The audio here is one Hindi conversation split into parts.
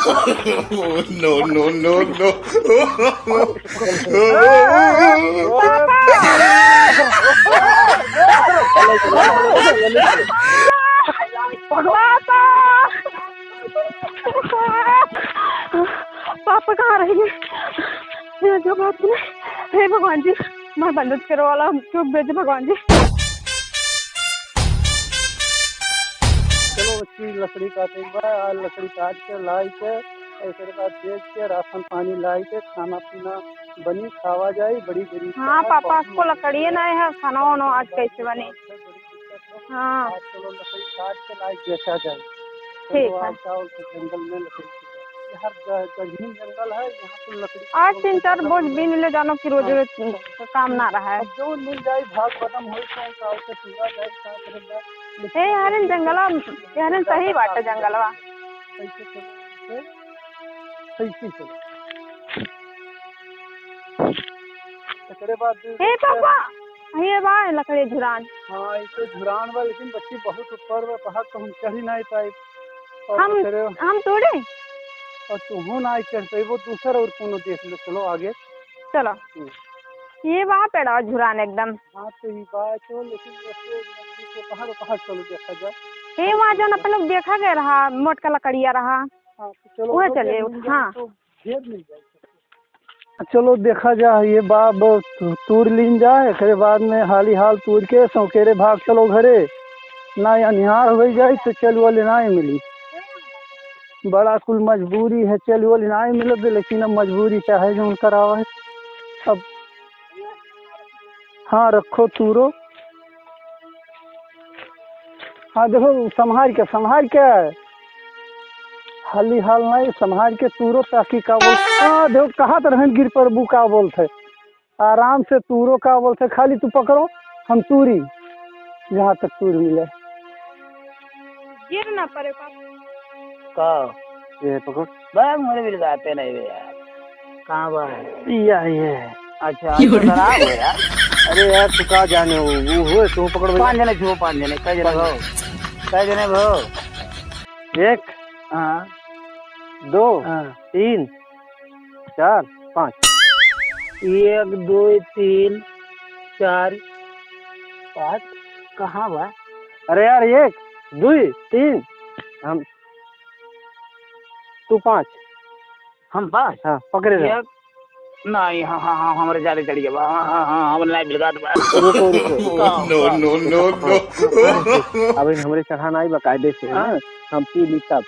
Oh, no, no, no, no. पापा कहाँ रह गए? जो बात सुने, हे भगवान जी, मैं बंदूक करो वाला क्यों भेजे भगवान जी। चलो बच्ची लकड़ी काटेगा, लकड़ी काट के लाई के ऐसे बाद बेच के राशन पानी लाई के खाना पीना बनी खावा जाए। बड़ी गरीब हाँ पापा, आपको लकड़ी नहीं है, खाना वाना आज कैसे बने? हाँ चलो लकड़ी काट के लाई बेचा जाए। ठीक है। जंगल में लकड़ी हर गंभीर जंगल है, यहाँ पे लकड़ी आज 3-4 बोझ बीन ले जानो कि रोज रोज काम ना रहा है। जो मिल जाए भाग बदम हो जाए हरन जंगला हरन सही बात है जंगलवा। हे पापा, ये बा लकड़ी झुरान। हाँ इसे झुरान बा, लेकिन बच्ची बहुत ऊपर पहाड़ तो हम चढ़ ही नहीं पाए। हम तोड़े और तुम ना चढ़ पाए, वो दूसरा और कोनो देख लो। चलो आगे चलो। ये वहाँ पेड़ा झुरान एकदम। हाँ तो ये बात हो, लेकिन पहाड़ पहाड़ चलो देखा जाए। ये वहाँ जो अपन लोग देखा गया रहा मोट का लकड़िया रहा। हाँ तो चलो वहाँ चलिए। हाँ तो ढेर मिल जाए। चलो देखा जाए। ये बाब तूर लीन जाए, फिर बाद में हाली हाल तूर के सौकेरे भाग चलो घरे। ना अनिहार हो जाए तो चल वाले ना मिली। बड़ा कुल मजबूरी है, चल वाले ना मिले, लेकिन अब मजबूरी चाहे जो करावा है अब। हाँ रखो तूरो। हाँ देखो संभाल के हाली हाल नहीं संभाल के तूरो, ताकि का बोल। हाँ देखो कहाँ तो रहन गिर पर बू का बोलते आराम से तूरो का बोलते। खाली तू पकड़ो, हम तूरी जहाँ तक तूर मिले। गिर ना पड़े का ये पकड़ बस मुझे भी लगाते नहीं वे यार। कहाँ बा है? ये अच्छा तो खराब हो यार। अरे यार तू कहाँ जाने हो, वो हो तू पकड़। 5 जने छो, 5 जने कई जने भाव, कई जने भाव? 1 हाँ 2 हाँ 3 4 5। 1 2 3 4 5। कहाँ बा? अरे यार 1 2 3 हम तू 5। हम 5। हाँ पकड़े रहो। नहीं हाँ हाँ हाँ हमारे जाले चढ़ गया। हाँ हाँ हाँ हम नहीं बिलगा दो। Oh, no, no, no, no. अब हमारे चढ़ाना ही बकायदे से है, हम पी ली तब।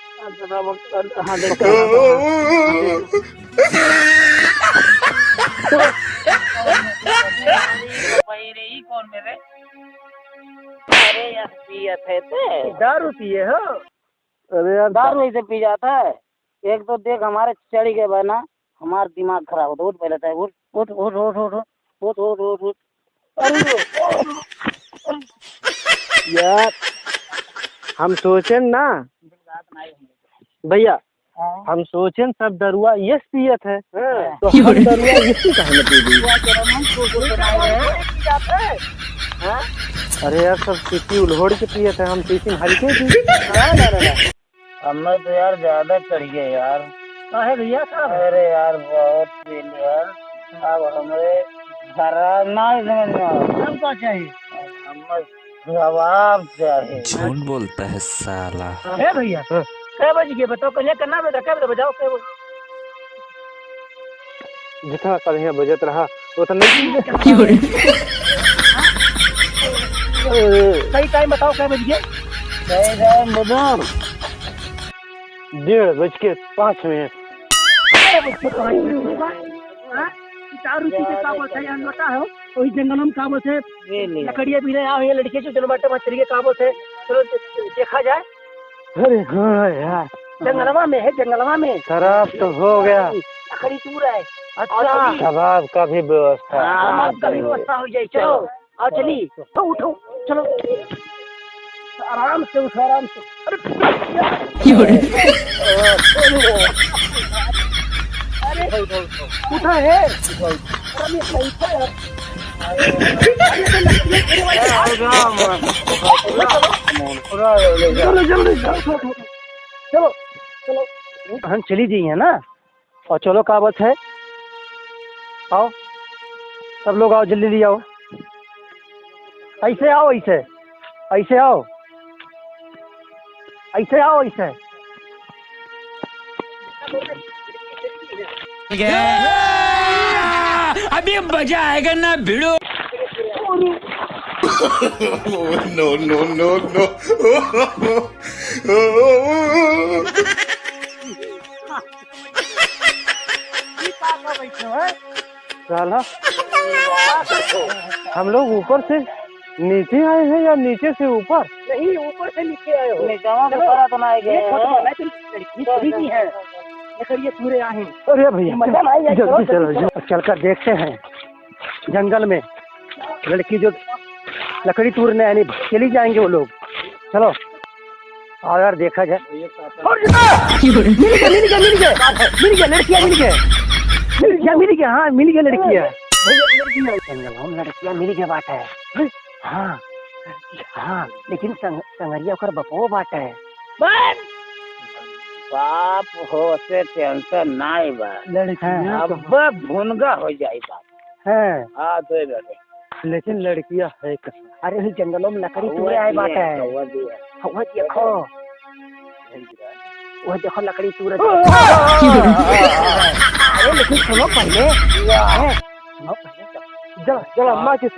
हाँ देखो कौन मेरे? अरे यार पिए थे दारू पिए हो? अरे यार दारू ऐसे पी जाता है। एक तो देख हमारे चढ़ गए भाई ना, हमारा दिमाग खराब होता है। उठ पहले था, उठ उठ उठ उठ उठ उठ उठ उठ उठ। यार हम सोचे ना भैया, हम सोचे सब दरुआ ये पियत है, तो हम दरुआ इसी कहने पी ली। अरे यार सब सीटी उल्होड़ के पियत है, हम सीटी हल्के पी। हमें तो यार ज्यादा चढ़ गए यार। है भैया साहब? अरे यार बहुत पी लिया। अब हमें खराब नहीं समझ में। हमको चाहिए, हमें जवाब चाहिए। झूठ बोलता है साला। है भैया? कै बजे के बताओ, कल करना बेटा, कै बजे बजाओ, कै बजे? जितना कल यहाँ बजत रहा वो तो नहीं। सही टाइम बताओ, कै बजे? सही टाइम बताओ। 1:05। 4 रुपये के का बोलते हैं लोटा है, वही जंगल में का बोलते हैं लकड़िया भी नहीं। आओ ये लड़के चलो बाटे मत चलिए, का बोलते हैं चलो देखा जाए। अरे हाँ यार जंगलवा में है, जंगलवा में खराब तो हो गया। लकड़ी दूर है। अच्छा शराब का भी व्यवस्था, हाँ का भी व्यवस्था हो जाए। चलो आओ चली। तो उठो चलो, आराम से उठो, आराम से। अरे उठा है चलो चलो चलो चलो हम चली जी है ना। और चलो का बात है, आओ सब लोग आओ, जल्दी जल्दी आओ, ऐसे आओ, ऐसे ऐसे आओ, ऐसे आओ, ऐसे। अभी मजा आएगा ना भिड़ो। No, no, no, no. साला हम लोग ऊपर से नीचे आए हैं या नीचे से ऊपर? नहीं, ऊपर से नीचे आए हो। तो ना आएंगे पूरे आए। अरे भैया जल्दी चलो, चलकर देखते हैं जंगल में लड़की जो लकड़ी तोड़ने यानी चली जाएंगे वो लोग। चलो अगर देखा जाए मिल गया, हाँ मिल गया लड़कियाँ। लड़कियाँ मिल गया बात है। हाँ हाँ, लेकिन संगरिया कर बपो बात है। बाप हो से टेंशन नाई बा, लड़कियाँ अब भुनगा हो जाए बात है। हाँ तो बेटे, लेकिन लड़कियाँ है कसम। अरे ही जंगलों में लकड़ी तोड़े आए बात है। वो देखो लकड़ी तोड़। अरे लेकिन सुनो पहले, सुनो पहले, चलो चलो माचिस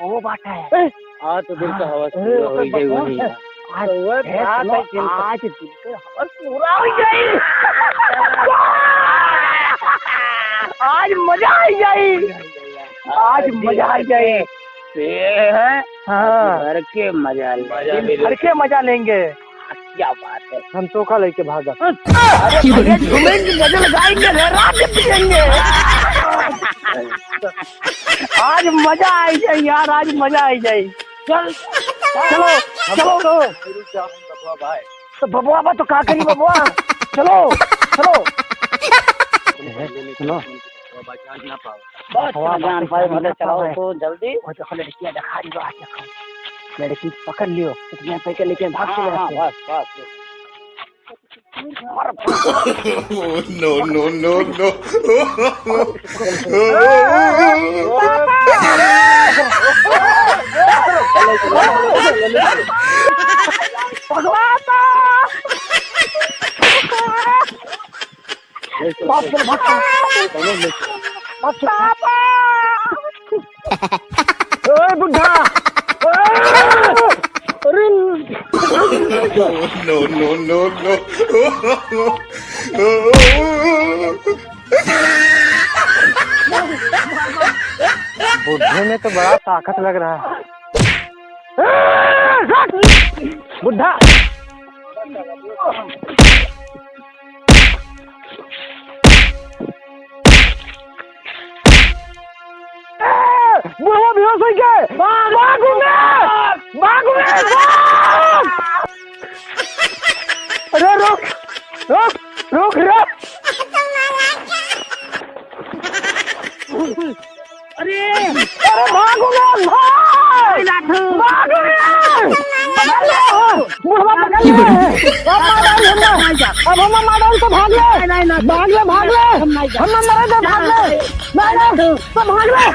वो बात है। हाँ तो दिल का हवा हो गई वही। आज पूरा हो जाए, आज मजा आ जाए, आज मजा आ जाए। हाँ घर के मजा घर के मजा लेंगे। क्या बात है, हम तो का लेके भागा। घूमेंगे, मजे लगाएंगे, रात पिएंगे। आज मजा आ जाए यार, आज मजा आ जाए। चल चलो चलो तो बबुआ तो क्या करी बबुआ। चलो चलो सुनो जान पाए मतलब चलाओ तो जल्दी। वो देखो लड़कियां दिखा रही, आज देखो लड़की पकड़ लियो, इतने पैके लेके भाग चले जाते हैं। No, no, no, no. बुढ़ा No, no, no, no. बुढ़े में तो बड़ा ताकत लग रहा है। बुढ़ा बुढ़ा बेहोश हो गए। अरे रोक रोक रोक रोक। अरे भागूंगा, अब हम मार तो भाग ले, भाग ले, भाग ले, हम मरे तो भाग ले, तो भाग ले,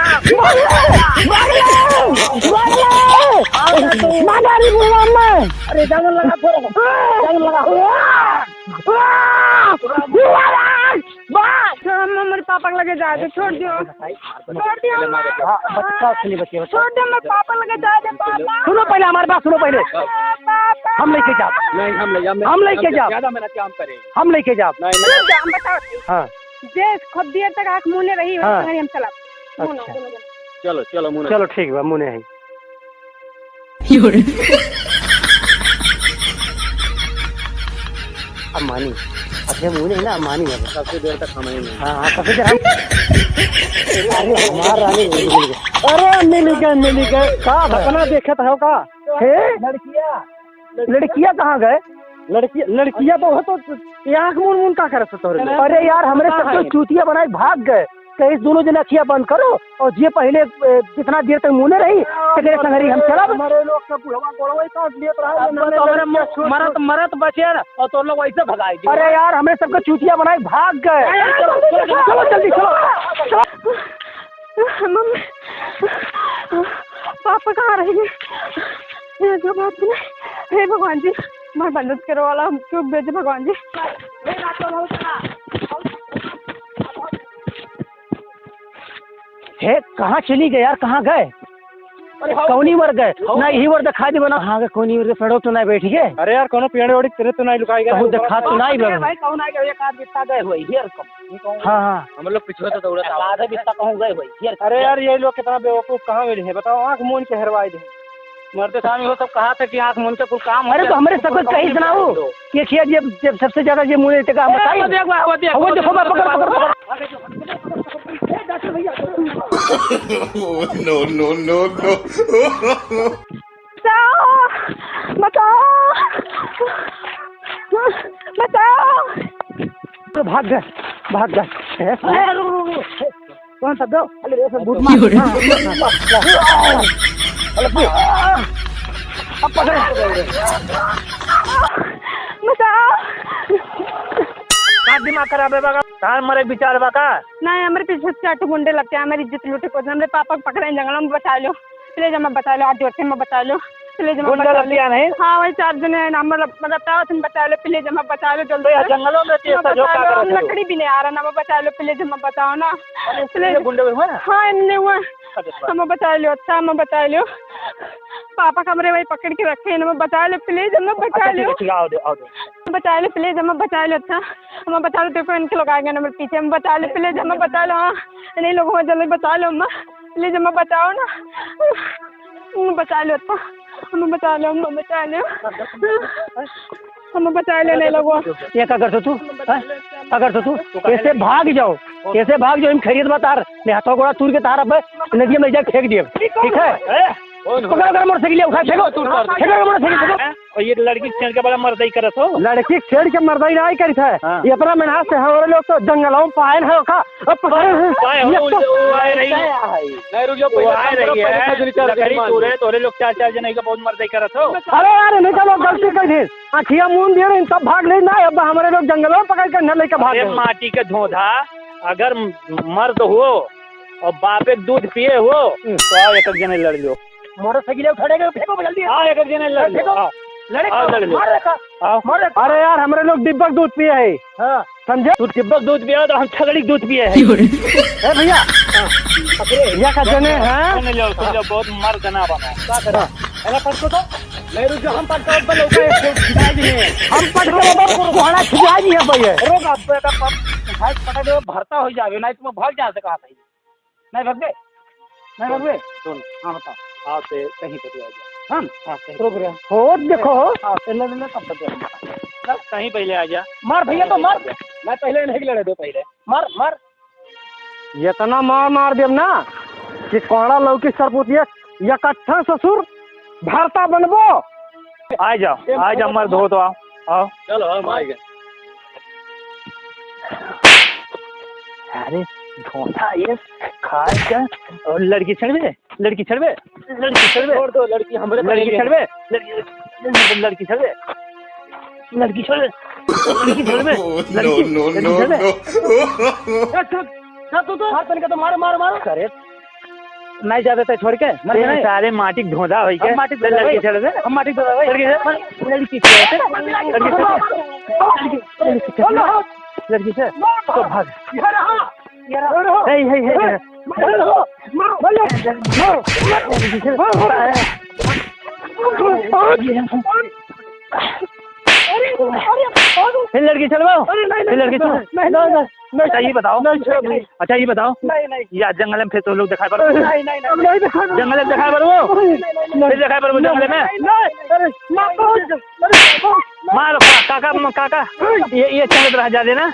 अरे जंगल लगा, जंगल लगा। मेरे पापा लगे जा दे, छोड़ दियो, छोड़ दियो, छोड़ दे, मेरे पापा लगे जा दे। पापा सुनो पहले, हमारे बात सुनो पहले। हम लेके जाओ, नहीं हम लेके जाओ, ज्यादा मेरा काम करे, हम लेके जाओ। बताओ, हाँ जे खुद देर तक आँख मुने रही हो, हाँ। हम चला। अच्छा चलो चलो मुन्ना, चलो ठीक है, मुने है। अम्मानी, अच्छा मुने है ना, अम्मानी है। सबसे देर तक हम नहीं। हाँ हाँ सबसे देर अरे हमार रानी मिल गए। अरे मिल गए का अपना देखत है का लड़कियां कहाँ गए? लड़कियां तो आँख मुन का कर सकते। अरे यार हमरे सब तो चूतिया बनाए भाग गए, कहीं दोनों जने अखिया बंद करो और ये पहले जितना देर तक मुने रही तेरे संगरी हम चला हमारे लोग का बुढ़वा गोड़वा काट दिए तो मरत मरत बचे और तो लोग वैसे भगाए। अरे यार हमने सबको चूतिया बनाई भाग गए। चलो जल्दी चलो। मम्मी पापा कहाँ रहेंगे? ये जो बात नहीं, हे भगवान जी मैं मदद करो वाला हम क्यों भेजे भगवान जी। हे कहाँ चली गए यार, कहाँ गए? कौनी वर गए ना यही वर दिखा दे बना। हाँ कौनी वर पेड़ो तो नहीं बैठ गए। अरे यार कोनो पेड़ ओड़ी तेरे तो नहीं लुकाई गया दिखा तो नहीं भाई कौन आ गया? एक आध बिस्ता गए हुए हियर कम। हाँ हम लोग पिछले तो दौड़ा था आधे बिस्ता कहूँ गए हुए हियर। अरे यार ये लोग कितना बेवकूफ कहाँ मिले हैं बताओ। आँख मूंद के हरवाई दे मरते सामने हो सब कहा था कि आँख मूंद के कुल काम। अरे तो हमारे सब कहीं सुनाओ ये किया जब सबसे ज्यादा ये मुझे का बताइए। वो देखो मैं पकड़ No, no, no, no. बताओ तो भाग गए कौन सा दो दिमाग खराब है बाका तार मरे विचार बाका नहीं हमारे पीछे चाटू गुंडे लगते हैं हमारी इज्जत लूटे को हमारे पापा को पकड़े जंगलों में बचा लो प्लीज हमें बचा लो। आज जोर में बचा लो प्लीज हमें बचा लो। नहीं हाँ वही 4 जने नाम बताओ तुम बचा लो प्लीज हमें बचा लो जल्दी। जंगलों में हम लकड़ी भी नहीं आ रहा ना बचा लो प्लीज हमें बताओ ना प्लीज। गुंडे हुए ना हाँ इनने हुआ हमें बचा लो। अच्छा हमें बचा लो पापा कमरे वही पकड़ के रखे हमें बचा लो प्लीज हमें बचा लो। बचा लो प्लीज हमें बचा लो। अच्छा हमें बचा लो देखो इनके लोग आएंगे ना पीछे हमें बचा लो प्लीज हमें बचा लो। हाँ नहीं लोगों को जल्दी बचा लो अम्मा प्लीज हमें बचाओ ना बचा लो। अच्छा हमें बचा लो हमें बचा लो हमें बचा लो नहीं लोगों। ये क्या करते तू अगर तू कैसे भाग जाओ इन खरीद बता रहे हाथों गोड़ा तूर के तार अब नदी में जाके फेंक दिए ठीक है। मोटरसाइकिल उठा फेंको और ये लड़की छेड़ के बड़ा मर्दाई करत हो। लड़की छेड़ के मर्दाई नहीं करी था ये अपना मेहनत से हमारे लोग तो जंगलों में पायल है का अब तोरे लोग 4 जने का बहुत मर्दाई करत हो। अरे यार नहीं चलो गलती कर दी आखिया मुंह दिए इन सब भाग ले ना अब हमारे लोग जंगलों में पकड़ कर न लेकर भाग। माटी के धोधा अगर मर्द हो और बाप एक दूध पिए हो तो आओ एक जने लड़ लो। मोटरसाइकिल उठाएगा फेंको जल्दी। हाँ एक जने लड़ लो अरे यार हमारे लोग डिब्बक दूध पिए है। हाँ समझे तू डिब्बक दूध पिए तो हम छगड़ी दूध पिए है भैया भैया का जने हैं बहुत मर्द ना बनो क्या करा नहीं रुक हम पटको हम पटको घोड़ा खिला दी है भैया पटा भरता हो जावे नहीं तुम भाग जा सका नहीं भगवे सुन। हाँ बताओ हाँ से कहीं पे आ जा हम प्रोग्राम हो देखो कहीं पहले आ जा मार भैया तो मार मैं पहले नहीं लड़े दो पहले मार ये तना मार देव ना कि कोड़ा लौकी सरपुतिया या कट्ठा ससुर भरता बनबो। आ जाओ मर्द हो तो आओ चलो हम आ गए। अरे धोखा ये खाए क्या और लड़की छड़वे छोड़ दो लड़की हमारे लड़की छड़वे No, no, no, no. तो मारो करे नहीं जाते थे छोड़ के सारे माटी धोधा हो के लड़की छड़वे हम माटी दे लड़की से तो भाग फिर लड़की चलवाओ अच्छा ये बताओ यार जंगल में फिर तो लोग दिखाई पड़ो जंगल में दिखाई पड़ो फिर दिखाई पड़ो जंगल में मारो काका ये चल रहा जा देना।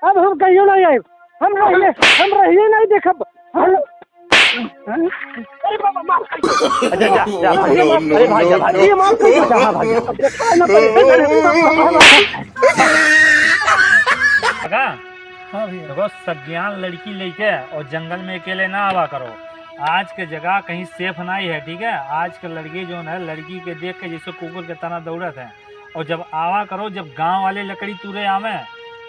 अब हम कहियो नहीं आए हम रहिए नहीं देखब No, no, no, no. काका हाँ भैया। देखो सज्ञान लड़की लेके और जंगल में अकेले ना आवा करो। आज के जगह कहीं सेफ नहीं है, ठीक है। आज के लड़के जो है लड़की के देख के जैसे कुकुर के तना दौड़त है। और जब आवा करो, जब गांव वाले लकड़ी तुरे आवे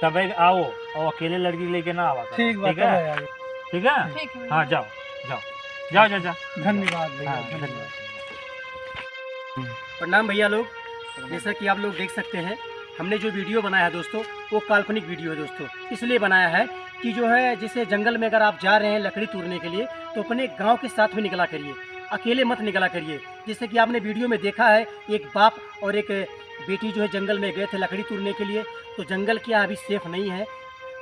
तब आओ, और अकेले लड़की लेके ना आवा करो। ठीक है ठीक है। ठीक है हाँ जाओ जाओ जाओ जाओ जाओ। धन्यवाद भैया, हाँ, धन्यवाद। प्रणाम भैया लोग, जैसा कि आप लोग देख सकते हैं हमने जो वीडियो बनाया है दोस्तों, वो काल्पनिक वीडियो है दोस्तों। इसलिए बनाया है कि जो है जैसे जंगल में अगर आप जा रहे हैं लकड़ी तोड़ने के लिए तो अपने गांव के साथ में निकला करिए, अकेले मत निकला करिए। जैसे कि आपने वीडियो में देखा है एक बाप और एक बेटी जो है जंगल में गए थे लकड़ी तोड़ने के लिए। तो जंगल क्या अभी सेफ नहीं है,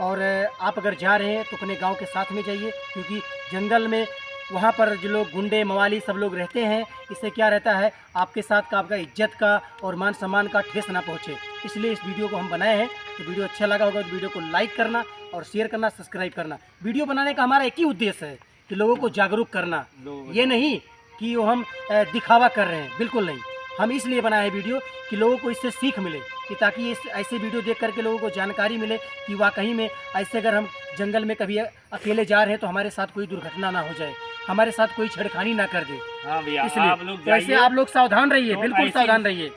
और आप अगर जा रहे हैं तो अपने गाँव के साथ में जाइए, क्योंकि जंगल में वहाँ पर जो लोग गुंडे मवाली सब लोग रहते हैं। इससे क्या रहता है आपके साथ का आपका इज्जत का और मान सम्मान का ठेस ना पहुँचे। इसलिए इस वीडियो को हम बनाए हैं। तो वीडियो अच्छा लगा होगा तो वीडियो को लाइक करना और शेयर करना, सब्सक्राइब करना। वीडियो बनाने का हमारा एक ही उद्देश्य है कि लोगों को जागरूक करना, ये नहीं कि वो हम दिखावा कर रहे हैं, बिल्कुल नहीं। हम इसलिए बनाए हैं वीडियो कि लोगों को इससे सीख मिले, कि ताकि इस ऐसे वीडियो देख करके लोगों को जानकारी मिले कि वाकई में ऐसे अगर हम जंगल में कभी अकेले जा रहे हैं तो हमारे साथ कोई दुर्घटना ना हो जाए, हमारे साथ कोई छेड़खानी ना कर दे। हाँ भैया, इसलिए आप लोग तो ऐसे आप लोग सावधान रहिए, तो बिल्कुल ऐसी- सावधान रहिए।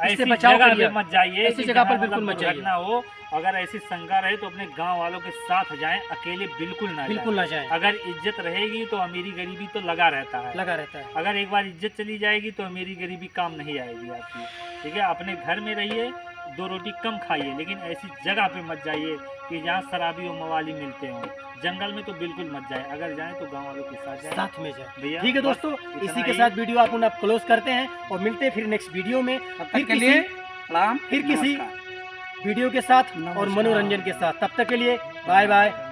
ऐसी इससे बचाव जगह करिए, पे मत जाइए, ऐसी कि जगह पर जहाँ बिल्कुल मतलब मत जाइए। दुर्घटना हो। अगर ऐसी शंका रहे तो अपने गांव वालों के साथ जाएं, अकेले बिल्कुल ना बिल्कुल जाएं। ना जाए, अगर इज्जत रहेगी तो अमीरी गरीबी तो लगा रहता है। लगा रहता है। अगर एक बार इज्जत चली जाएगी तो अमीरी गरीबी काम नहीं आएगी आपकी, ठीक है। अपने घर में रहिए, 2 रोटी कम खाइए, लेकिन ऐसी जगह पे मत जाइए कि जहाँ शराबी और मवाली मिलते हों। जंगल में तो बिल्कुल मत जाए, अगर जाए तो गाँव वालों के साथ जाए, साथ में जाए। भैया। ठीक है बस दोस्तों, इतना इसी के ही। साथ वीडियो आप क्लोज करते हैं और मिलते हैं फिर नेक्स्ट वीडियो में। फिर के लिए प्रणाम, फिर किसी नमस्कार। वीडियो के साथ और मनोरंजन के साथ। तब तक के लिए बाय बाय।